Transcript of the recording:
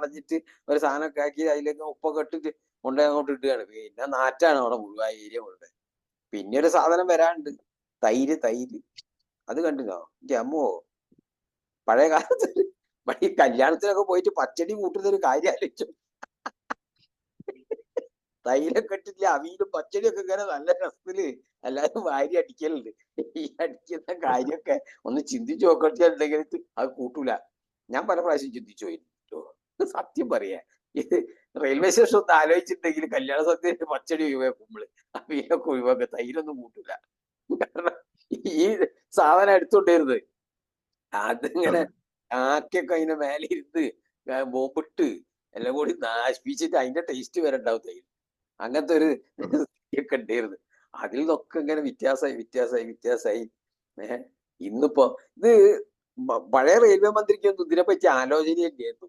അടഞ്ഞിട്ട് ഒരു സാധനമൊക്കെ ആക്കി അതിലേക്ക് ഉപ്പൊക്കെ ഇട്ടിട്ട് കൊണ്ടുപോയി അങ്ങോട്ട് ഇടുകയാണ്. പിന്നെ നാറ്റാണ് അവിടെ മുഴുവൻ, ആ ഏരിയ മുഴുവൻ. പിന്നെ ഒരു സാധനം വരാനുണ്ട്, തൈര്. അത് കണ്ടിനോ? എന്റെ അമ്മോ, പഴയ കാലത്ത് ഈ കല്യാണത്തിനൊക്കെ പോയിട്ട് പച്ചടി കൂട്ടുന്ന ഒരു കാര്യം ആലോചിച്ചു. തൈരൊക്കെ ഇട്ടില്ല, അവിയലും പച്ചടിയൊക്കെ ഇങ്ങനെ നല്ല രസത്തില് എല്ലാരും വാരി അടിക്കലുണ്ട്. ഈ അടിക്കുന്ന കാര്യമൊക്കെ ഒന്ന് ചിന്തിച്ചു നോക്കണ്ടെങ്കിൽ അത് കൂട്ടൂല. ഞാൻ പല പ്രാവശ്യം ചിന്തിച്ചു പോയിട്ടോ, സത്യം പറയാ. ഇത് റെയിൽവേ സ്റ്റേഷൻ ഒന്ന് ആലോചിച്ചിട്ടുണ്ടെങ്കിൽ കല്യാണ സദ്യ പച്ചടി ഒഴിവാക്കുമ്പോൾ അവിയലൊക്കെ ഒഴിവാക്കുക, തൈരൊന്നും കൂട്ടൂല. കാരണം ഈ സാധനം എടുത്തോണ്ടിരുന്നത് അതിങ്ങനെ ആക്കിയൊക്കെ അതിന്റെ മേലെ ഇരുന്ന് ബോംബിട്ട് എല്ലാം കൂടി നാശിപ്പിച്ചിട്ട് അതിന്റെ ടേസ്റ്റ് വരെ ഉണ്ടാവും തൈര്. അങ്ങനത്തെ ഒരു ഒക്കെ ഉണ്ടായിരുന്നു. അതിൽ നിന്നൊക്കെ ഇങ്ങനെ വ്യത്യാസമായി. ഇന്നിപ്പോ ഇത് പഴയ റെയിൽവേ മന്ത്രിക്കൊന്നും ഇതിനെപ്പറ്റി ആലോചനയില്ലായിരുന്നു.